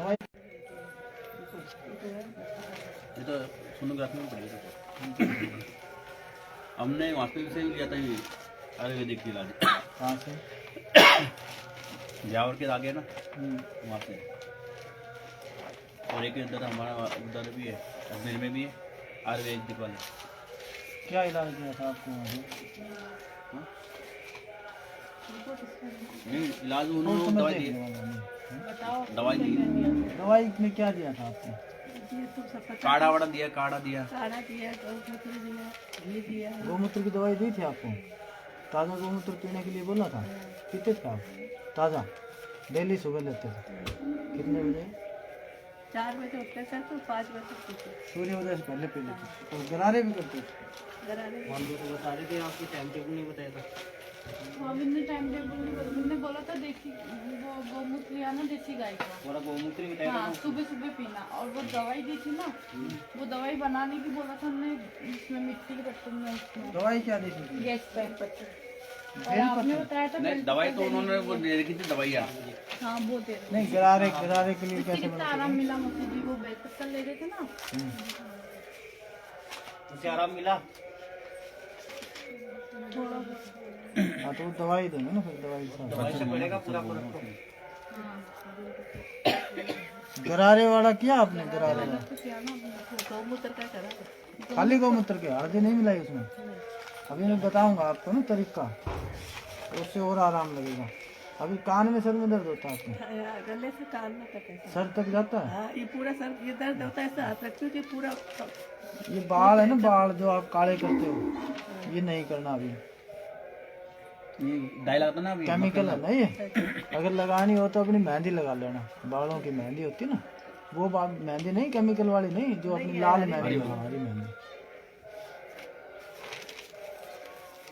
ये तो सोनोग्राफी में पड़ेगा। हमने हॉस्पिटल से भी लिया था ये आयुर्वेदिक इलाज। कहाँ से? जावर के आगे ना वहाँ से। और एक इधर हमारा उधर भी है, अजमेर में भी है आयुर्वेदिक वाले। क्या इलाज दिया था आपको वहाँ से? हाँ? नहीं इलाज उन्होंने दवाई दी, दवाई दी। दवाई में क्या दिया था आपको? काढ़ा वाड़ा दिया, काढ़ा दिया, गौमूत्र की दवाई दी थी आपको? ताज़ा गौमूत्र पीने के लिए बोला था, पीते थे आप? ताज़ा डेली सुबह लेते थे? कितने बजे? 4 बजे उठते थे तो 5 बजे पीते। सूर्योदय से पहले पी लेते थे। तो गरारे भी करते थे? गरारे तो बता रहे थे, आपकी टाइम टेबल नहीं बताया था। मैंने टाइम टेबल नहीं बताया, मैंने बोला था देसी वो गौमूत्र लिया ना देसी गाय का, पूरा गौमूत्र ही बताया हाँ सुबह सुबह पीना। और वो दवाई दी थी ना, वो दवाई बनाने की बोला था हमने, इसमें मिट्टी के बर्तन में, उसमें दवाई क्या दी थी? गैस पैक और आपने बताया था नहीं दवाई तो उन्होंने वो दे रखी थी दवाइयाँ। हाँ वो दे रहे नहीं, गरारे गरारे के लिए इससे कैसे कितना आराम मिला मोती जी, वो बेड पत्ता ले रहे थे ना, उसे आराम मिला? थोड़ा बहुत। हाँ तो वो दवाई देंगे ना, फिर दवाई से पड़ेगा पूरा पूरा। गरारे वाला किया आपने? गरारे वाला तो क्या ना गौमूत्र का करा। खाली गौमूत्र के, हल्दी नहीं मिलाई उसमें? अभी मैं बताऊंगा आपको ना तरीका, उससे और आराम लगेगा। अभी कान में सर में दर्द होता है आपको? गले से कान में तक है। सर तक जाता है? हाँ ये पूरा सर ये दर्द होता है, ऐसा हाथ रखती हूँ कि पूरा। ये बाल है ना, बाल जो आप काले करते हो, ये नहीं करना अभी। ये डाई लगता ना अभी केमिकल है ना ये। अगर लगानी हो तो अपनी मेहंदी लगा लेना, बालों की मेहंदी होती है ना, वो मेहंदी नहीं, केमिकल वाली नहीं, जो अपनी लाल मेहंदी, हरी मेहंदी।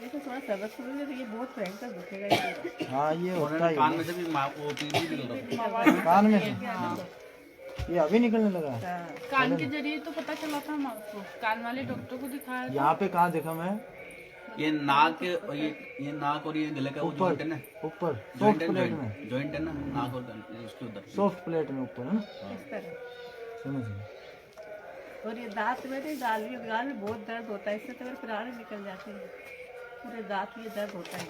ये तो थोड़ा सबक शुरू है, ये बहुत भयंकर दुखेगा ये। हाँ ये होता ही कान है। में से भी वो पीली निकल रहा है। कान में से ये अभी निकलने लगा है? हाँ। कान के जरिए तो पता चला था हमको, कान वाले डॉक्टर को दिखाया था। यहाँ पे कहाँ देखा मैं? ये नाक और ये नाक और ये गले का वो जॉइंट है ना, ऊपर जॉइंट सॉफ्ट प्लेट में, जॉइंट है ना नाक और गले इसके उधर। सॉफ्ट प्लेट में ऊपर है ना। इस तरह। सुनो सुनो, और ये दांत में भी गाल में बहुत दर्द होता है, इससे तो मेरे प्राण निकल जाते हैं। पूरे दांत ये दर्द होता है,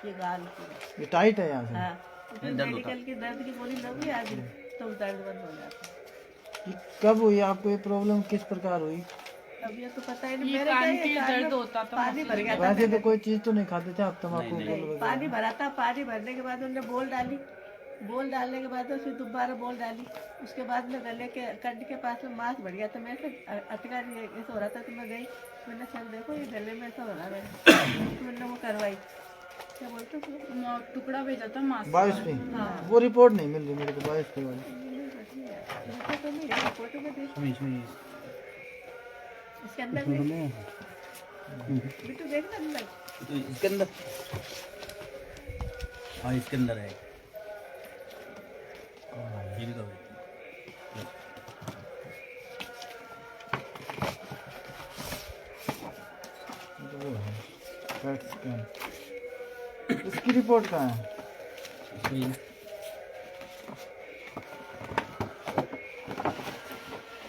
ये गाल पूरा। ये टाइट है यहाँ से। हाँ मेडिकल की दर्द की गोली लगी आज तो दर्द बंद हो जाता है। ये कब हुई आपको ये प्रॉब्लम, किस प्रकार हुई? अब ये तो पता ही नहीं, ये मेरे कान क्या के ये कान दर्द में होता था पानी भर गया था। वैसे तो कोई चीज तो नहीं खाते थे आप, तम्बाकू नहीं, गोल वगैरह? पानी भरा था, पानी भरने के बाद उन्होंने बोल डाली, बोल डालने के बाद फिर दोबारा बोल डाली। उसके बाद में गले के कंठ के पास में मांस बढ़ गया था, मैं अटका नहीं ऐसा हो रहा था, तो मैं गई, मैंने सर देखो ये गले में ऐसा हो रहा है, तो मैंने वो करवाई। क्या बोलते हो? टुकड़ा भेजा था मांस। बायोप्सी? वो रिपोर्ट नहीं मिल रही मेरे को, बायोप्सी वाली। तो नहीं है, फोटो में देख इसके अंदर बिट्टू देखना अंदर। तो इसके अंदर, हाँ इसके अंदर है ये भी तो है। वो है पेट स्कैन, इसकी रिपोर्ट कहाँ है?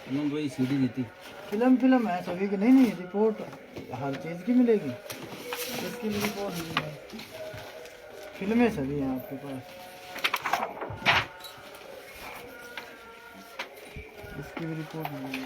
उन्होंने वही सीडी दी थी। फिल्म है सभी की? नहीं नहीं, रिपोर्ट हर चीज़ की मिलेगी, इसकी भी रिपोर्ट मिलेगी। फिल्में सभी हैं आपके पास, इसकी भी रिपोर्ट मिलेगी।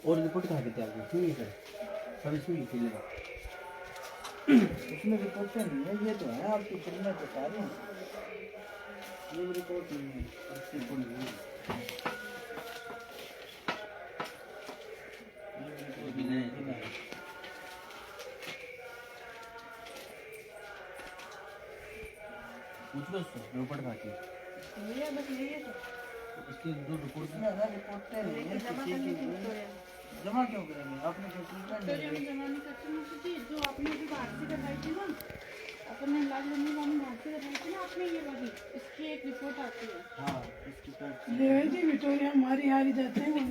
और रिपोर्ट कहाँ की थी आपकी? ठीक है सर, इसमें लिखी लगा। इसमें रिपोर्ट नहीं है, ये तो है आपकी फिल्में तो सारी हैं, ये रिपोर्ट नहीं है। इसकी रिपोर्ट नहीं है। पूछ लो उसको रिपोर्ट कहाँ की। भैया बस यही है तो उसकी जो रिपोर्ट रिपोर्टें लेकिन जमा करनी थी विक्टोरिया में। जमा क्यों करेंगे? आपने कोई ट्रीटमेंट तो नहीं जब लिया। जमा नहीं करते ना जी, जो आपने अभी बाहर से करवाई थी ना, अपने इलाज करने वाली बाहर से करवाई थी ना आपने, ये वाली इसकी एक रिपोर्ट आती है। हाँ, इसकी पेट ये जी विक्टोरिया हमारी हारी जाते हैं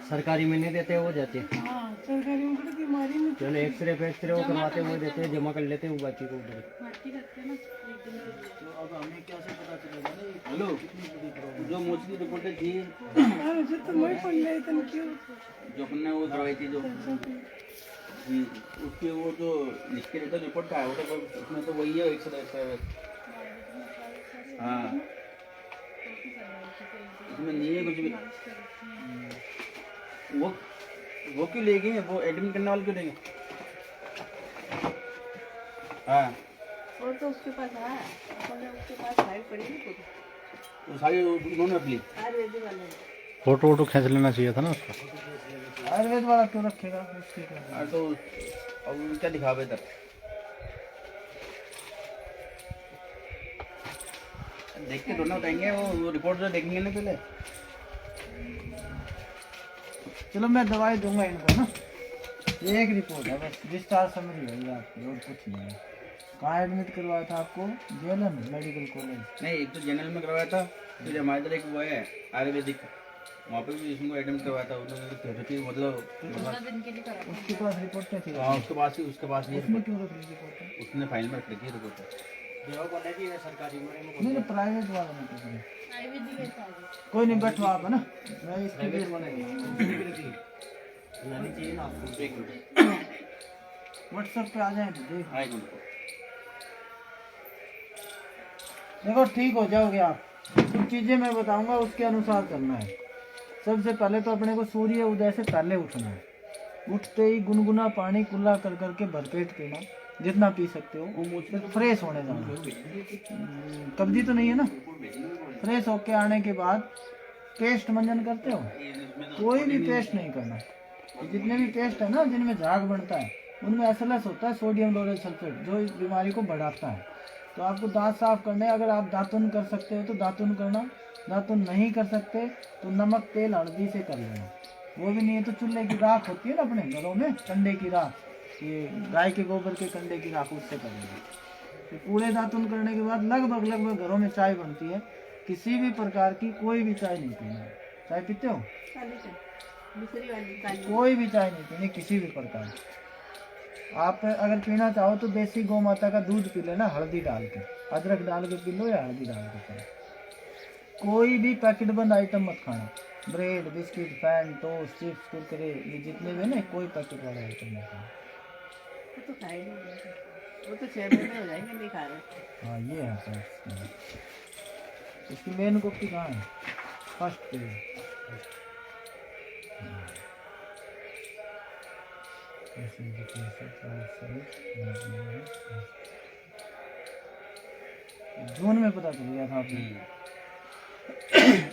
सरकारी में नहीं देते, वो देते हैं। हाँ सरकारी में की बीमारी में चलो एक्सरे पे वो करवाते हैं, वो देते हैं, जमा कर लेते हैं वो बाकी को उधर। भर्ती करते हैं ना एक दिन के लिए। तो अब हमें कैसे पता चलेगा ना ये हेलो कितनी बड़ी प्रॉब्लम? जो मोस्टली रिपोर्टें थी तो मैं पढ़ रही थी क्यों जो अपने वो करवाई थी जो उसके वो जो लिख के देता रिपोर्ट का है वो तो उसमें तो वही है एक्सरे। हाँ इसमें नहीं है कुछ भी। वो क्यों ले गए? वो एडमिट करने वाले क्यों ले गए? हाँ और तो उसके पास है अपने उसके पास फाइल पड़ी है खुद वो सारी उन्होंने अपनी आयुर्वेदिक वाले ने। फोटो वोटो खींच लेना चाहिए था ना उसका। आयुर्वेद वाला क्यों रखेगा? उसके क्या? हाँ, तो अब क्या दिखा बेहतर देख के थोड़ा बताएंगे, वो रिपोर्ट जो देखेंगे ना पहले। चलो मैं दवाई दूंगा इनको ना। ये एक रिपोर्ट है बस, डिस्चार्ज समरी है ये आपकी, और कुछ नहीं है। कहाँ एडमिट करवाया था आपको? JLM medical college. नहीं एक तो जनरल में करवाया था, फिर हमारे इधर एक वो है आयुर्वेदिक, वहाँ पे भी इसको एडमिट करवाया था। उन्होंने थेरेपी मतलब 15 दिन के लिए करा। उसके पास रिपोर्टें थी। हाँ उसके पास ये उसमें क्यों रख ली रिपोर्टें? उसने फाइल में रख रखी है रिपोर्ट। नहीं प्राइवेट वाला में तो नहीं। आयुर्वेदिक है सारी। कोई नहीं, बैठो आप है ना, मैं इसकी एक मिनट व्हाट्सएप पे आ जाए तो देख। हाँ एक मिनट देखो ठीक हो जाओगे आप। कुछ चीजें मैं बताऊंगा उसके अनुसार करना है। सबसे पहले तो अपने को सूर्य उदय से पहले उठना है। उठते ही गुनगुना पानी कुल्ला कर करके भरपेट पीना, जितना पी सकते हो। फिर फ्रेश होने जाना। कब्जी तो नहीं है ना? फ्रेश होके आने के बाद पेस्ट मंजन करते हो? कोई भी पेस्ट नहीं करना। जितने भी पेस्ट है ना जिनमें झाग बनता है उनमें एसएलएस होता है, सोडियम लोरेट सल्फेट, जो इस बीमारी को बढ़ाता है। तो आपको दांत साफ करने, अगर आप दातुन कर सकते हो तो दातुन करना, दातुन नहीं कर सकते तो नमक तेल हल्दी से कर लेना। वो भी नहीं है तो चूल्हे की राख होती है ना अपने घरों में, कंडे की राख, ये गाय के गोबर के कंडे की राख, उससे कर लेना। तो पूरे दातुन करने के बाद लगभग घरों में चाय बनती है। किसी भी प्रकार की कोई भी चाय नहीं पीना है। चाय पीते हो? काली चाय दूसरी वाली काली। कोई भी चाय नहीं पीनी किसी भी प्रकार की। आप अगर पीना चाहो तो देसी गौ माता का दूध पी लेना, हल्दी डाल के, अदरक डाल के पी लो या हल्दी डाल के पी लो। कोई भी पैकेट बंद आइटम मत खाना। Bread, biscuit, fan, toast, chips, Kurkure, ये जितने भी ना, कोई पैकेट वाला आइटम नहीं खाना। वो तो खा ही नहीं जाता, वो तो 6 महीने हो जाएंगे नहीं खा रहे। हाँ ये है सर। इसकी मेन कॉपी कहाँ है? First page. जून में पता चल गया था आपने?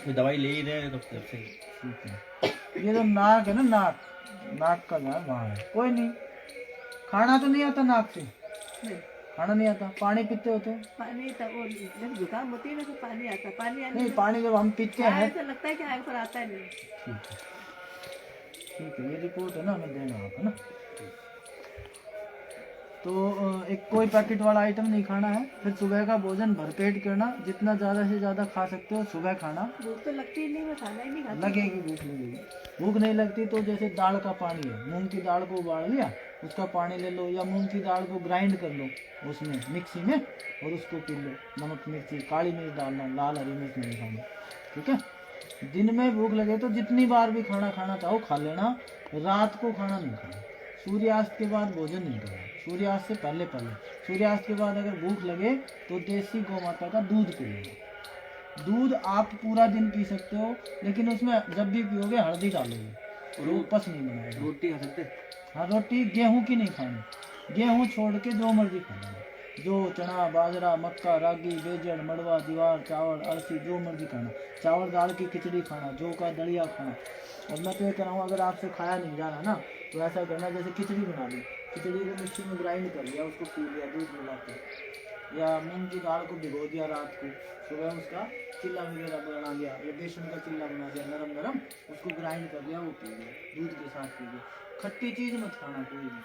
तो दवाई ले ही रहे हैं तो तब से। ठीक है। ये जो नाक है ना, नाक का जो है वहाँ है। कोई नहीं, खाना तो नहीं आता नाक से? नहीं खाना नहीं आता। पानी पीते हो तो? पानी तो वो जब जुकाम होती है ना तो पानी आता, पानी आने नहीं, पानी जब हम पीते हैं। ऐसा लगता है कि आग पर आता नहीं। ठीक है, ठीक है, ये रिपोर्ट है ना, हमें देना होगा ना। तो एक कोई पैकेट वाला आइटम नहीं खाना है। फिर सुबह का भोजन भरपेट करना, जितना ज़्यादा से ज़्यादा खा सकते हो सुबह खाना। भूख तो लगती ही नहीं, मैं खाना ही नहीं खाती। लगेगी भूख, लगेगी। भूख नहीं लगती तो जैसे दाल का पानी है, मूंग की दाल को उबाल लिया, उसका पानी ले लो, या मूंग की दाल को ग्राइंड कर लो उसमें मिक्सी में, और उसको पी लो। नमक मिर्ची, काली मिर्च डालना, लाल हरी मिर्च नहीं खाना, ठीक है। दिन में भूख लगे तो जितनी बार भी खाना खाना चाहो खा लेना। रात को खाना नहीं खाना। सूर्यास्त के बाद भोजन नहीं करना, सूर्यास्त से पहले। सूर्यास्त के बाद अगर भूख लगे तो देसी गौ माता का दूध पी लेना। दूध आप पूरा दिन पी सकते हो, लेकिन उसमें जब भी पियोगे हल्दी डालोगे, रोपस नहीं बनाएगा। रोटी खा सकते? हाँ, रोटी गेहूं की नहीं खानी। गेहूं छोड़ के जो मर्जी खाना, जो चना, बाजरा, मक्का, रागी, बेजड़, मड़वा, दीवार, चावल, अरसी, जो मर्जी खाना। चावल दाल की खिचड़ी खाना, जौ का दलिया खाना। और मैं तो ये कह रहा हूँ, अगर आपसे खाया नहीं जा रहा ना तो ऐसा करना, जैसे खिचड़ी बना ली, खिचड़ी को मिक्सी में ग्राइंड कर लिया, उसको पी लिया दूध मिला के, या मूंग की दाल को भिगो दिया रात को, सुबह उसका चिल्ला वगैरह बना लिया या बेसन का चिल्ला बना दिया नरम नरम, उसको ग्राइंड कर लिया, वो पीजिए, दूध के साथ पीजिए। खट्टी चीज मत खाना कोई भी,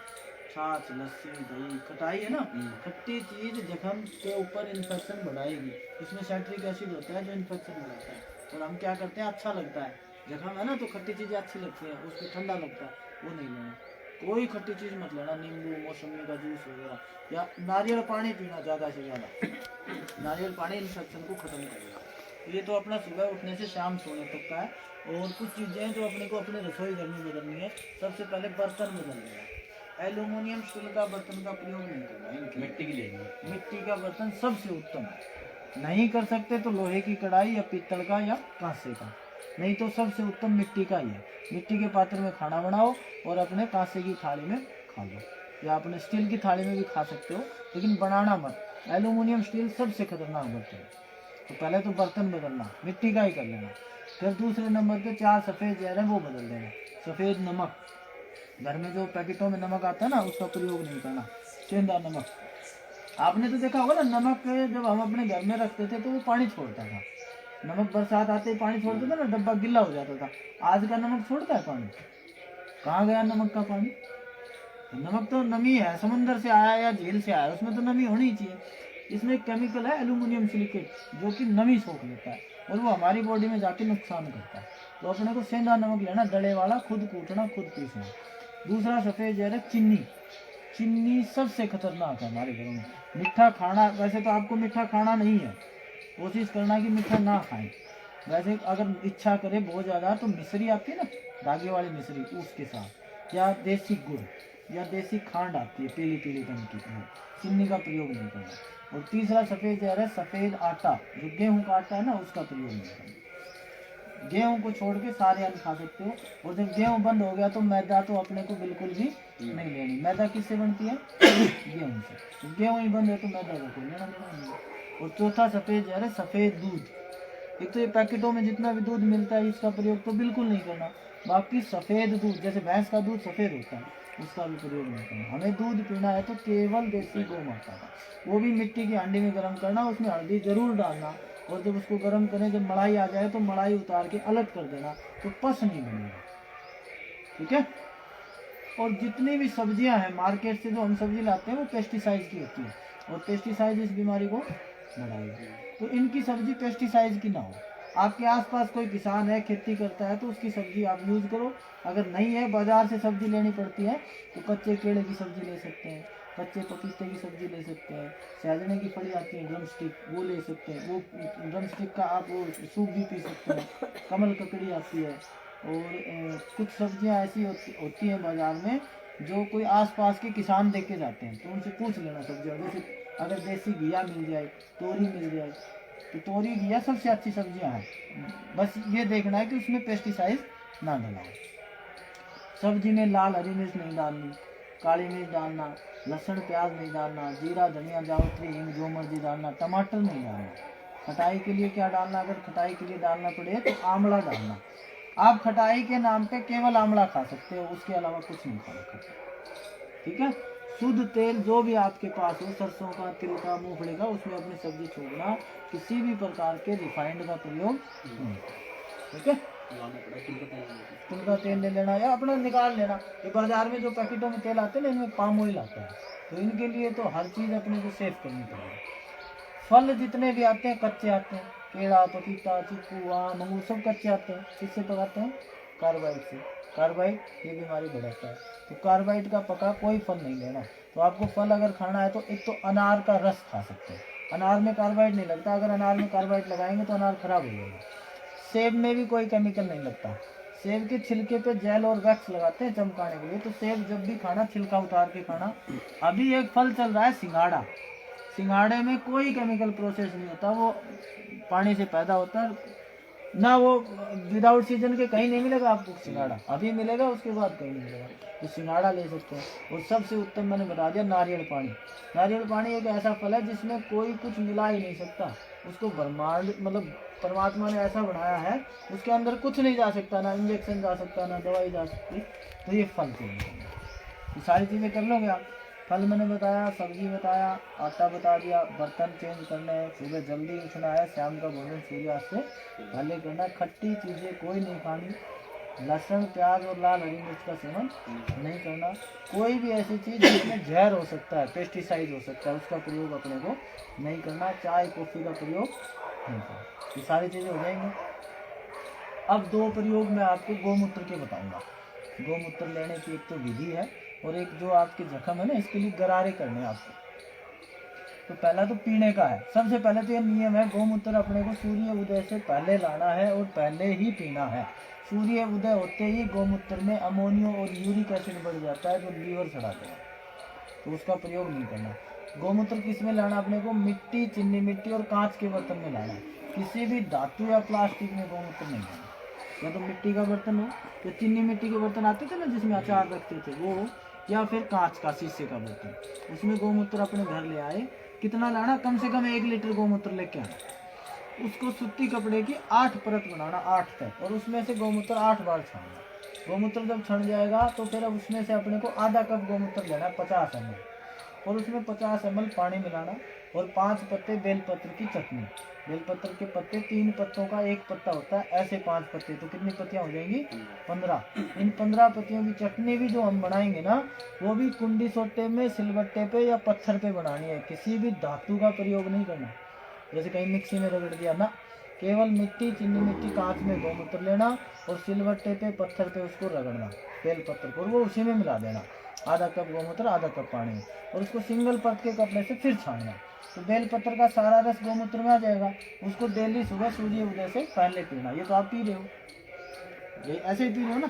छाछ लस्सी दही खटाई है ना, खट्टी चीज जख्म के ऊपर इन्फेक्शन बढ़ाएगी, इसमें साइट्रिक एसिड होता है जो इन्फेक्शन बढ़ाता है। और हम क्या करते हैं, अच्छा लगता है जख्म है ना तो खट्टी चीजें अच्छी लगती है, उसको ठंडा लगता है, वो नहीं लेना। कोई खट्टी चीज मत लेना, नींबू मौसमी का जूस वगैरह, या नारियल पानी पीना ज़्यादा से ज़्यादा। नारियल पानी इन्फेक्शन को ख़त्म करेगा। ये तो अपना सुबह उठने से शाम सोने तक का है। और कुछ चीज़ें हैं जो अपने को अपने रसोई घर में बदलनी है। सबसे पहले बर्तन बदलना है, एल्यूमिनियम स्टील का बर्तन का प्रयोग नहीं करना है, मिट्टी की लेनी, मिट्टी का बर्तन सबसे उत्तम है। नहीं कर सकते तो लोहे की कढ़ाई या पीतल का या कांसे का, नहीं तो सबसे उत्तम मिट्टी का ही है। मिट्टी के पात्र में खाना बनाओ और अपने कांसे की थाली में खा लो, या अपने स्टील की थाली में भी खा सकते हो, लेकिन बनाना मत। एल्यूमिनियम स्टील सबसे खतरनाक बर्तन है। तो पहले तो बर्तन बदलना, मिट्टी का ही कर लेना। फिर दूसरे नंबर पे 4 सफ़ेद जहर है वो बदल देना। सफ़ेद नमक, घर में जो पैकेटों में नमक आता है ना उसका प्रयोग नहीं करना, सेंधा नमक। आपने तो देखा होगा ना, नमक जब हम अपने घर में रखते थे तो वो पानी छोड़ता था। नमक बरसात आते ही पानी छोड़ता था ना, डब्बा गिल्ला हो जाता था। आज का नमक छोड़ता है पानी? कहाँ गया नमक का पानी? नमक तो नमी है, समंदर से आया या झील से आया, उसमें तो नमी होनी चाहिए। इसमें एक केमिकल है एल्यूमिनियम सिलिकेट, जो कि नमी सोख लेता है और वो हमारी बॉडी में जाके नुकसान करता है। तो अपने को सेंधा नमक लेना, डले वाला, खुद कूटना खुद पीसना। दूसरा सफ़ेद जहर है चीनी। चीनी सबसे खतरनाक है हमारे घरों में। मीठा खाना, वैसे तो आपको मीठा खाना नहीं है, कोशिश करना कि मीठा ना खाएं। वैसे अगर इच्छा करे बहुत ज़्यादा तो मिश्री आती है ना, धागे वाली मिश्री, उसके साथ, या देसी गुड़ या देसी खांड आती है पीली पीली रंग की, चीनी का प्रयोग नहीं करना। और तीसरा सफ़ेद जहर है सफ़ेद आटा, जो गेहूं का आटा है ना उसका प्रयोग नहीं करना। गेहूं को छोड़ के सारे अन्न खा सकते हो। और जब गेहूं बंद हो गया तो मैदा तो अपने को बिल्कुल भी नहीं लेनी। मैदा किससे बनती है? गेहूं से। तो गेहूं ही बंद है तो मैदा का कोई लेना देना नहीं है। और चौथा सफ़ेद जहर है सफ़ेद दूध। एक तो ये पैकेटों में जितना भी दूध मिलता है इसका प्रयोग तो बिल्कुल नहीं करना। बाकी सफ़ेद दूध, जैसे भैंस का दूध सफ़ेद होता है, उसका भी प्रयोग नहीं करना। हमें दूध पीना है तो केवल देसी गौ माता का, वो भी मिट्टी की हांडी में गर्म करना, उसमें हल्दी जरूर डालना। और जब उसको गर्म करें, जब मलाई आ जाए तो मलाई उतार के अलग कर देना, तो पस नहीं बनेगा। ठीक है। और जितनी भी सब्जियां हैं मार्केट से जो हम सब्जी लाते हैं वो पेस्टिसाइड की होती है, और पेस्टिसाइड इस बीमारी को बढ़ाएगी। तो इनकी सब्जी पेस्टिसाइड की ना हो। आपके आसपास कोई किसान है, खेती करता है, तो उसकी सब्जी आप यूज़ करो। अगर नहीं है, बाजार से सब्जी लेनी पड़ती है, तो कच्चे केले की सब्जी ले सकते हैं, कच्चे पपीते की सब्जी ले सकते हैं, सहजने की फली आती है ड्रम स्टिक, वो ले सकते हैं। वो ड्रम स्टिक का आप वो सूप भी पी सकते हैं। कमल ककड़ी आती है। और कुछ सब्जियां ऐसी होती हैं बाजार में जो कोई आसपास के किसान देख के जाते हैं, तो उनसे पूछ लेना सब्जियाँ। जैसे अगर देसी घिया मिल जाए, तोरी मिल जाए, तो तोरी घिया सबसे अच्छी सब्जियां हैं। बस ये देखना है कि उसमें पेस्टिसाइड ना डाला हो। सब्जी में लाल हरी मिर्च नहीं डालनी, काली मिर्च डालना, लहसुन प्याज नहीं डालना, जीरा धनिया जावित्री हिंग जो मर्जी डालना, टमाटर नहीं डालना। खटाई के लिए क्या डालना? अगर खटाई के लिए डालना पड़े तो आंवला डालना। आप खटाई के नाम पे केवल आंवला खा सकते हो, उसके अलावा कुछ नहीं खा सकते। ठीक है। शुद्ध तेल जो भी आपके पास हो, सरसों का, तिल का, मूंगफली का, उसमें अपनी सब्जी छोड़ना। किसी भी प्रकार के रिफाइंड का प्रयोग नहीं। ठीक है। तिल का तेल ले लेना या अपना निकाल लेना। ये बाजार में जो पैकेटों में तेल आते हैं ना, इनमें पाम ऑयल आता है, तो इनके लिए तो हर चीज़ अपने को सेफ करनी पड़ेगी। फल जितने भी आते हैं कच्चे आते हैं, केला, पपीता, चीकू, आम, अंगूर सब कच्चे आते हैं। किससे पकाते हैं? कार्बाइड से। कार्बाइड ये बीमारी बढ़ाता है, तो कार्बाइड का पका कोई फल नहीं लेना। तो आपको फल अगर खाना है तो एक तो अनार का रस खा सकते हैं, अनार में कार्बाइड नहीं लगता। अगर अनार में कार्बाइड लगाएंगे तो अनार खराब हो जाएगा। सेब में भी कोई केमिकल नहीं लगता। सेब के छिलके पे जेल और वैक्स लगाते हैं चमकाने के लिए। तो सेब जब भी खाना, छिलका उतार के खाना। अभी एक फल चल रहा है सिंघाड़ा। सिंघाड़े में कोई केमिकल प्रोसेस नहीं होता, वो पानी से पैदा होता है ना। वो विदाउट सीजन के कहीं नहीं मिलेगा आपको सिंघाड़ा, अभी मिलेगा, उसके बाद कहीं नहीं मिलेगा। तो सिंघाड़ा ले सकते हैं। और सबसे उत्तम मैंने बता दिया नारियल पानी। नारियल पानी एक ऐसा फल है जिसमें कोई कुछ मिला ही नहीं सकता। उसको ब्रह्मांड मतलब परमात्मा ने ऐसा बनाया है, उसके अंदर कुछ नहीं जा सकता, ना इंजेक्शन जा सकता, ना दवाई जा सकती। तो ये फल चाहिए, ये सारी चीज़ें कर लोगे आप फल मैंने बताया, सब्जी बताया, आटा बता दिया, बर्तन चेंज करने हैं, सुबह जल्दी उठना है, शाम का भोजन सूर्यास्त से पहले करना है, खट्टी चीज़ें कोई नहीं खानी, लहसुन प्याज और लाल हरी मिर्च का सेवन नहीं करना, कोई भी ऐसी चीज़ जिसमें जहर हो सकता है, पेस्टिसाइड हो सकता है, उसका प्रयोग अपने को नहीं करना, चाय कॉफ़ी का प्रयोग नहीं करना। ये सारी चीज़ें हो जाएंगी। अब 2 प्रयोग मैं आपको गौमूत्र के बताऊंगा। गौमूत्र लेने की एक तो विधि है और एक जो आपके जख्म है ना, इसके लिए गरारे करने हैं आपको। तो पहला तो पीने का है। सबसे पहले तो ये नियम है, गौमूत्र अपने को सूर्य उदय से पहले लाना है और पहले ही पीना है। सूर्य उदय होते ही गौमूत्र में अमोनियो और यूरिक एसिड बढ़ जाता है, जो लीवर सड़ाते हैं, तो उसका प्रयोग नहीं करना। गौमूत्र किस में लाना अपने को? मिट्टी, चीनी मिट्टी और कांच के बर्तन में लाना है। किसी भी धातु या प्लास्टिक में गौमूत्र नहीं लाना। या तो मिट्टी का बर्तन हो, तो चीनी मिट्टी के बर्तन आते थे ना जिसमें अचार रखते थे वो, या फिर कांच का शीशे का बर्तन, उसमें गौमूत्र अपने घर ले आए। कितना लाना? कम से कम 1 लीटर गौमूत्र लेके आना। उसको सूती कपड़े की 8 परत बनाना, 8 तक, और उसमें से गौमूत्र 8 बार छानना। गौमूत्र जब छन जाएगा तो फिर अब उसमें से अपने को आधा कप गौमूत्र लेना है, 50 ml, और उसमें 50 ml पानी मिलाना, और 5 पत्ते बेलपत्र की चटनी। बेलपत्र के पत्ते 3 पत्तों का 1 पत्ता होता है, ऐसे 5 पत्ते, तो कितनी पत्तियां हो जाएंगी? 15। इन 15 पत्तियों की चटनी भी जो हम बनाएंगे ना, वो भी कुंडी सोटे में, सिलबट्टे पे या पत्थर पे बनानी है। किसी भी धातु का प्रयोग नहीं करना, जैसे कहीं मिक्सी में रगड़ दिया ना। केवल मिट्टी, चीनी मिट्टी, कांच में गौमूत्र लेना और सिलबट्टे पे, पत्थर पे उसको रगड़ना, बेलपत्र को, और वो उसी में मिला देना। आधा कप गौमूत्र, आधा कप पानी, और उसको सिंगल परत के कपड़े से फिर छानना। तो बेलपत्र का सारा रस गौमूत्र में आ जाएगा। उसको डेली सुबह सूर्य उदय से पहले पीना। ये तो आप पी रहे हो, ये ऐसे ही पी रहे हो ना,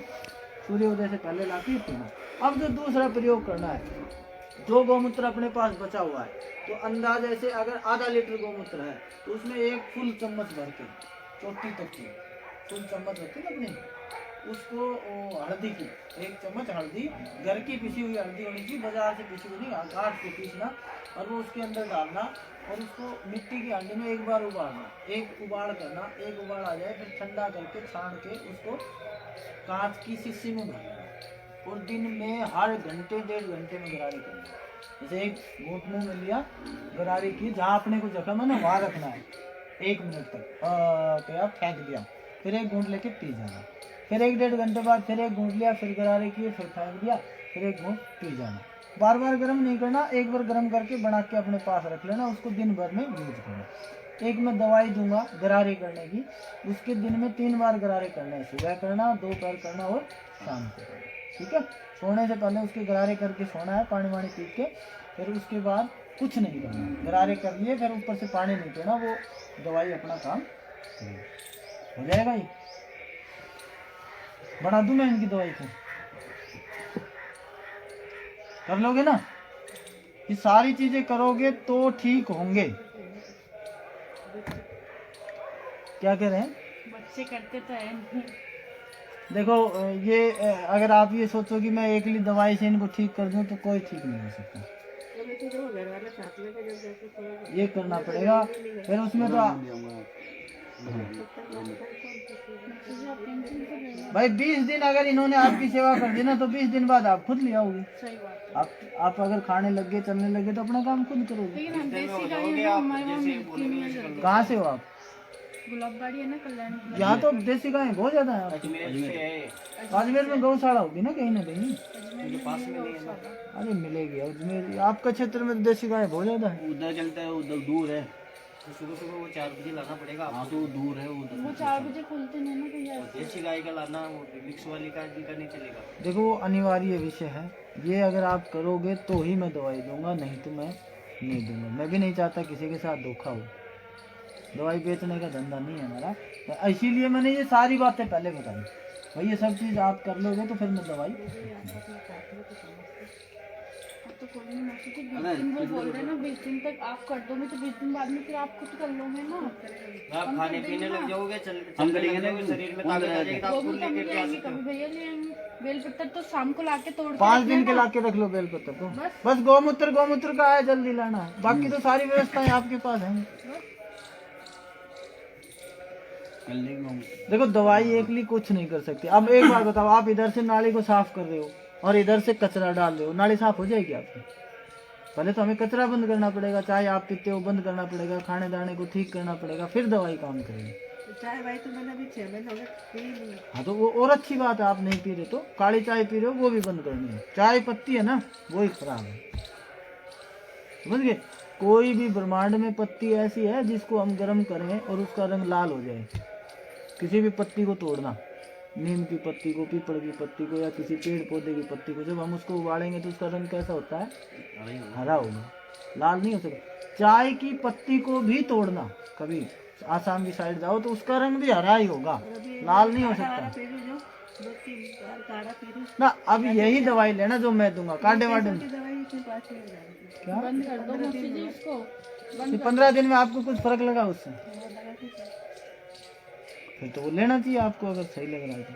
सूर्य उदय से पहले ला के पीना। अब जो दूसरा प्रयोग करना है, जो गौमूत्र अपने पास बचा हुआ है, तो अंदाजे से अगर आधा लीटर गौमूत्र है तो उसमें 1 फुल चम्मच भर के, चोटी तक की फुल चम्मच होती है अपनी, उसको हल्दी की 1 चम्मच हल्दी, घर की पिसी हुई हल्दी होनी चाहिए, बाजार से पिसी हुई नहीं, आठ को पीसना, और वो उसके अंदर डालना, और उसको मिट्टी की हांडी में 1 बार उबालना, 1 उबाल करना, 1 उबाल आ जाए फिर ठंडा करके छान के उसको कांच की शीशी में भरना, और दिन में हर घंटे 1.5 घंटे में गरारे करना। जैसे 1 घूंट मुंह में लिया, गरारे की, जहाँ अपने को जख्म है ना वहाँ रखना है 1 मिनट तक, क्या फेंक दिया, फिर 1 घूंट लेके पी जाना, फिर 1-1.5 घंटे बाद फिर 1 घूंट लिया, फिर गरारे किए, फिर फेंक दिया, फिर 1 घूंट पी जाना। बार बार गर्म नहीं करना, 1 बार गर्म करके बना के अपने पास रख लेना, उसको दिन भर में यूज करना। एक मैं दवाई दूंगा गरारे करने की, उसके दिन में 3 बार गरारे करना है, सुबह करना, दोपहर करना और शाम को करना, ठीक है। सोने से पहले उसके गरारे करके सोना है, पानी वानी पी के, फिर उसके बाद कुछ नहीं करना, गरारे कर लिए, फिर ऊपर से पानी नहीं पीना, वो दवाई अपना काम हो जाएगा। ये बना दूं मैं इनकी दवाई को, कर लोगे ना? ये सारी चीजें करोगे तो ठीक होंगे। क्या कह रहे हैं? बच्चे करते तो है नहीं। देखो ये अगर आप ये सोचो कि मैं अकेली दवाई से इनको ठीक कर दूं, तो कोई ठीक नहीं हो सकता। ये करना पड़ेगा, फिर उसमें तो भाई 20 दिन अगर इन्होंने आपकी सेवा कर दी ना, तो 20 दिन बाद आप खुद ले आओगे। सही बात है। आप अगर खाने लग गए, चलने लगे, तो अपना काम खुद करोगे। लेकिन हम देसी गाय है ना, हमारे वहाँ मिलती नहीं है जल्दी। कहाँ से हो आप? गुलाबबाड़ी है ना, कल्याण। यहाँ तो देसी गाय बहुत ज्यादा है। अजमेर में गौशाला होगी ना कहीं ना कहीं, अरे मिलेगी अजमेर। आपका क्षेत्र में तो देसी गाय बहुत ज्यादा है। उधर चलता है, उधर दूर है, सुबह सुबह वो 4 बजे लाना पड़ेगा। हाँ तो दूर है उधर। वो 4 बजे खुलते नहीं ना भैया। देसी गाय का लाना, वो मिक्स वाली का नहीं चलेगा। देखो वो अनिवार्य विषय है, ये अगर आप करोगे तो ही मैं दवाई दूंगा, नहीं तो मैं नहीं दूंगा। मैं भी नहीं चाहता किसी के साथ धोखा हो, दवाई बेचने का धंधा नहीं है हमारा, तो इसीलिए मैंने ये सारी बातें पहले बताई। भाई ये सब चीज़ आप कर लोगे तो फिर मैं दवाई। तो कोई नहीं, मौसी को 20 दिन वो बोल रहे हैं ना, 20 दिन तक आप कर दोगे तो 20 दिन बाद में फिर आप खुद कर लोगे ना। आप खाने पीने लग जाओगे, हम करेंगे ना, शरीर में ताकत आ जाएगी, तो आप वो खुद भी कभी लेके ले आ आएंगे, सकते कभी हो। भैया ले आएंगे। बेलपत्र तो शाम को लाके तोड़ के 5 रख दिन के लेना। ला के रख लो बेलपत्र को, बस गौमूत्र का है, जल्दी लाना है, बाकी तो सारी व्यवस्थाएं आपके पास हैं। देखो दवाई एकली कुछ नहीं कर सकती। अब एक बार बताओ, आप इधर से नाली को साफ कर रहे हो और इधर से कचरा डाल रहे हो, नाली साफ हो जाएगी आपकी? पहले तो हमें कचरा बंद करना पड़ेगा, चाय आप पीते हो बंद करना पड़ेगा, खाने दाने को ठीक करना पड़ेगा, फिर दवाई काम करेगी। तो चाय भाई तो मैंने अभी 6 महीने हो गए पी नहीं। हाँ तो वो और अच्छी बात है, आप नहीं पी रहे तो काली चाय पी रहे हो वो भी बंद करनी है। चाय पत्ती है ना वो ही खराब है, समझ गए। कोई भी ब्रह्मांड में पत्ती ऐसी है जिसको हम गर्म करें और उसका रंग लाल हो जाए। किसी भी पत्ती को तोड़ना, नीम की पत्ती को, पीपल की पत्ती को, या किसी पेड़ पौधे की पत्ती को, जब हम उसको उबालेंगे तो उसका रंग कैसा होता है? हरा होगा, लाल नहीं हो सकता। चाय की पत्ती को भी तोड़ना, कभी आसाम की साइड जाओ तो उसका रंग भी हरा ही होगा, लाल नहीं हो सकता पी लूं जो 2-3 बार काढ़ा पी लूं। ना। अब यही दवाई लेना जो मैं दूंगा, कांटे वाटे में। की दवाई इतनी 5 मिल जाएगी। क्या बंद कर दो मौसी जी इसको। ये 15 दिन में आपको कुछ फर्क लगा उससे? फिर तो वो लेना चाहिए आपको, अगर सही लग रहा है तो।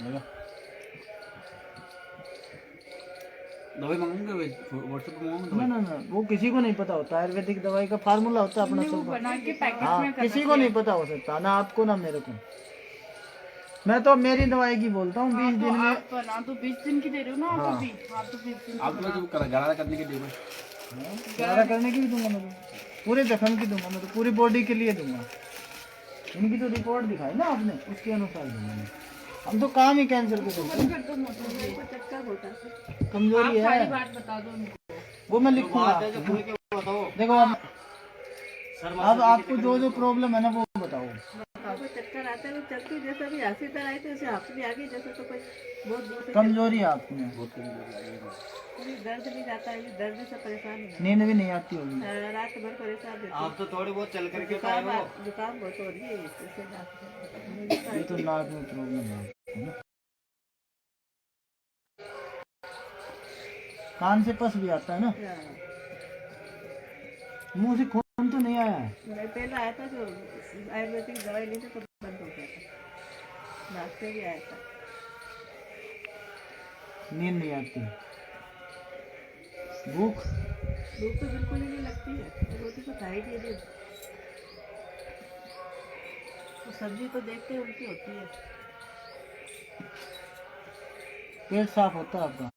लगा दवाई मांगूंगा, व्हाट्सएप पे मांगूंगा ना ना ना, वो किसी को नहीं पता होता। आयुर्वेदिक दवाई का फार्मूला होता है अपना वो सब। बना के पैकेट हाँ, में कर किसी को नहीं पता हो सकता, ना आपको ना मेरे को। मैं तो मेरी दवाई की बोलता हूँ, 20 दिन में। आप बना तो 20 दिन की दे रहे हो ना आप हाँ। अभी। हाँ तो 20 दिन आप तो गरारा करने के लिए गरारा करने की भी दूंगा मैं तो, पूरे जख्म की दूंगा मैं तो, पूरी बॉडी के लिए दूंगा। इनकी तो रिपोर्ट दिखाई ना आपने, उसके अनुसार दूंगा मैं। हम तो काम ही कैंसर के करते हैं। कर दो मौसी जी। चक्कर होता है। कमजोरी सारी है बात बता दो उनको। वो मैं लिखूंगा। देखो अब आपको जो जो प्रॉब्लम है ना वो बताओ। आपको चक्कर आता है तो चलती जैसा भी हंसी तरह आई तो ऐसे हंसने आ गई जैसे तो कोई बहुत दूर से कमजोरी है आप में, कोई दर्द नहीं जाता है, ये दर्द से परेशान है। नींद भी नहीं आती होगी। रात भर परेशान रहती आप तो थोड़े बहुत चल करके जुकाम बहुत हो रही है इससे नाक ये तो नाक में प्रॉब्लम है ना? कान से पस भी आता है ना, मुंह से खून तो नहीं आया है? मैं पहले आया था जो आयुर्वेदिक दवाई ली थी तो बंद हो गया था, नाक से भी आया था। नींद नहीं आती, भूख भूख तो बिल्कुल ही नहीं लगती है, रोटी तो खाई नहीं दिन। तो सब्जी तो देखते उल्टी होती है। पेट साफ होता है आपका?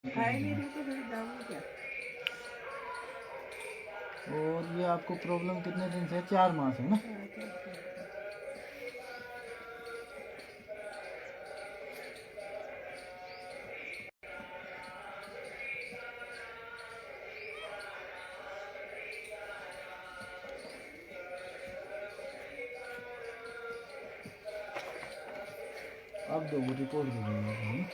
खाई नहीं रही तो फिर जाऊंगी क्या? और ये आपको प्रॉब्लम कितने दिन से है? 4 माह से ना? अब दो रिपोर्ट दे देंगे।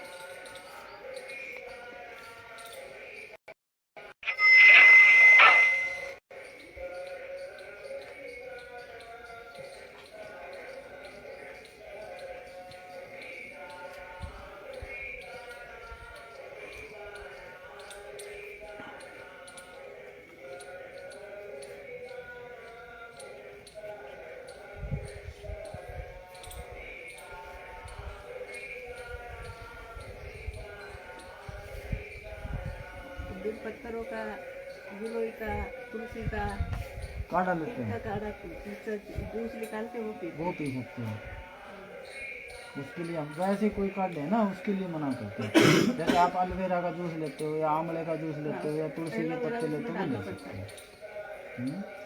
बिल पत्थरों का, गिलोय का, तुलसी का काढ़ा लेते हैं, काढ़ा जूस निकाल के वो पीते वो पी सकते हैं। उसके लिए हम वैसे कोई काढ़े है ना उसके लिए मना करते हैं। जैसे आप एलोवेरा का जूस लेते हो या आंवले का जूस लेते हो या तुलसी के पत्ते लेते हो, वो ले सकते हैं।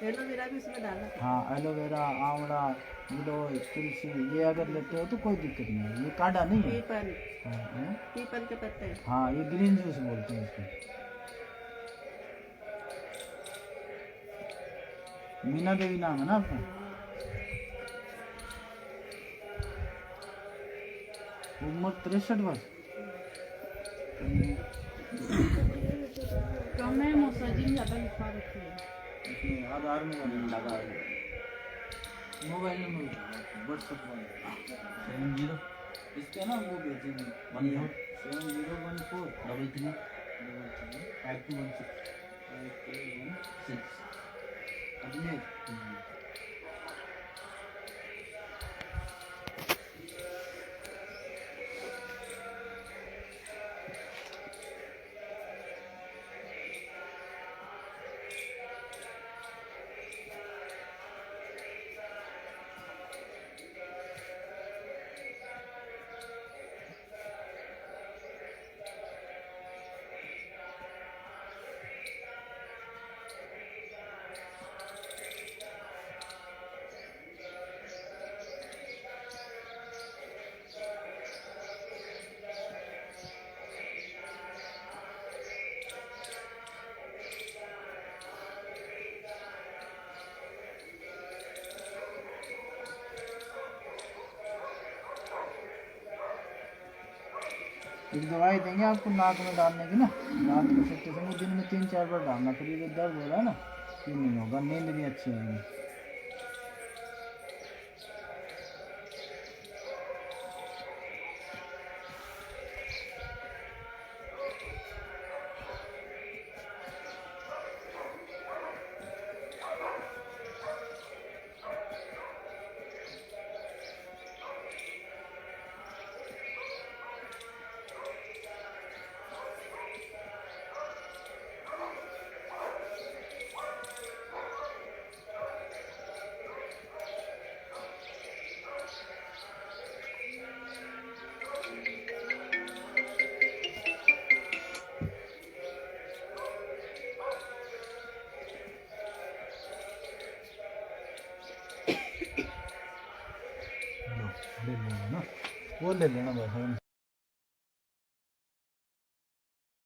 एलोवेरा भी इसमें डालना पड़ता हाँ, एलोवेरा, आंवला, गिलोय, तुलसी, ये अगर लेते हो तो कोई दिक्कत नहीं है। ये काढ़ा नहीं है। है। पीपल, हाँ, पीपल के पत्ते। हाँ, ये ग्रीन जूस बोलते हैं इसको। मीना देवी नाम है ना आपका? उम्र 63 वर्ष। कम है मौसा जी, ज्यादा लिखा रखी है। इसमें आधार में लगा है। मोबाइल नंबर व्हाट्सएप पर 70 इसके ना वो भेजेंगे 7014 33 5216 6 अजमेर। एक दवाई देंगे आपको नाक में डालने की ना, रात को सोते समय दिन में 3-4 बार डालना, फिर ये जो दर्द हो रहा है ना ये नहीं होगा, नींद भी अच्छी आएगी। ले लेना ना, वो ले लेना बस।